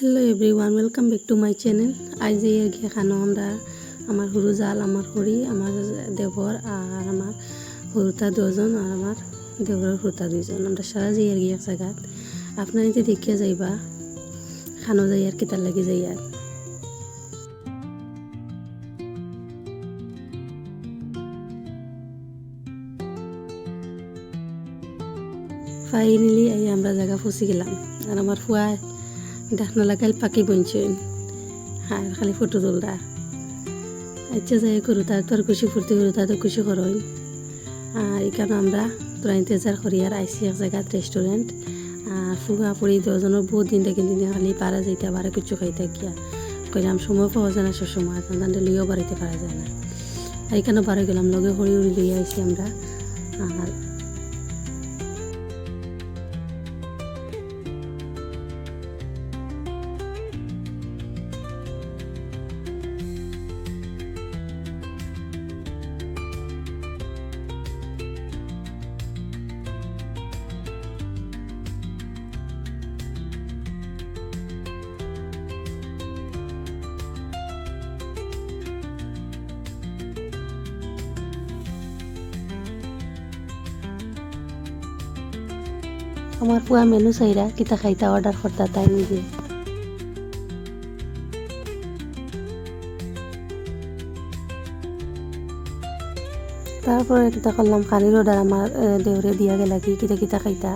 Hello everyone, welcome back to my channel. আজ এই আর কি খানো আমরা আমার হরু জাল, আমার হরি, আমার দেবর আর আমার হরুতা দুজন আর আমার দেবরের হরুতা দুইজন। আমরা সারা যাই আর কি এক জায়গাত। আপনার যদি দেখিয়া যাইবা খানো যাই আর কিতার লাগি যাই আর ফাইনালি এই আমরা জায়গা ফুসি গেলাম। আর আমার ফুয়া ডাকনা লাগাইল পাখি বইছেন, হ্যাঁ খালি ফটো তুলরা। আচ্ছা যাই করু তার তোর খুশি ফুর্তি করু, তার তো খুশি করই। আর এখানে আমরা তোরা ইন্তজার করি আর আইসি এক জায়গাত রেস্টুরেন্ট। আর ফুগা ফুড়ি দুজনের বহুত দিন থেকে দিন খালি পারা যাইতে পারে কিছু খাইতে গিয়া কইলাম সময় পাওয়া যায় না, সব সময় তান্ডে লইয়াও বাড়িতে পারা যায় না। এইখানে বারো গেলাম লগে হরি হরি লইয়া আইসি আমরা। আর আমার পুয়া মেনু চাইরা কিতা খাইতা অর্ডার করতা তাই নিজে। তারপরে কিতা করলাম খানির অর্ডার আমার দেওরে দিয়া গেলা কি কিতা কিতা খাইতা।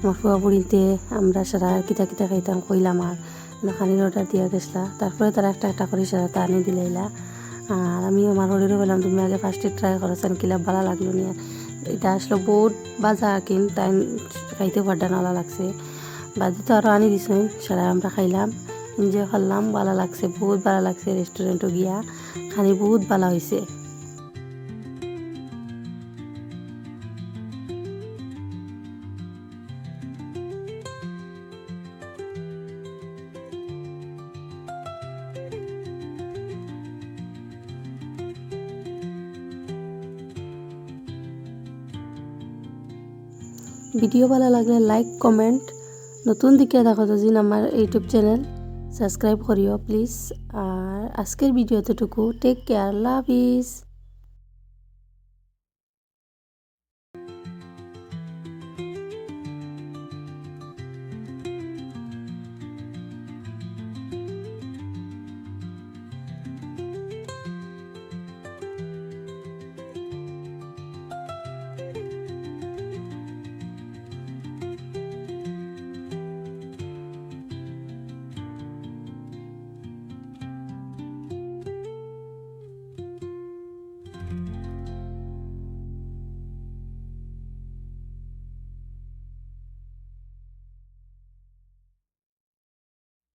আমার ফুয়া বুড়িতে আমরা সারা কিতা কিতা খাইতাম কইলাম আর খানির অর্ডার দিয়া গেছলা। তারপরে তারা একটা একটা করে সারা তা আনি দিলাইলা। আর আমি আমার হরিরও বললাম তুমি আগে ফার্স্টে ট্রাই করেছেন কিলা ভালো লাগলো নি। আর এটা আসলে বহুত বাজা কিন তাই খাইতে পারডা নালা লাগছে। বাদি তো আরও আনি দিছেন সারা আমরা খাইলাম, এনজয় করলাম, ভালো লাগছে, বহুত ভালো লাগছে। রেস্টুরেন্টও গিয়া খানি বহুত ভালো হয়েছে। ভিডিও ভালো লাগলে লাইক কমেন্ট, নতুন দিকে দেখো তো জিন আমার ইউটিউব চ্যানেল সাবস্ক্রাইব করিও প্লিজ। আর আজকের ভিডিও এতটুকু, টেক কেয়ার, লাভ ইজ।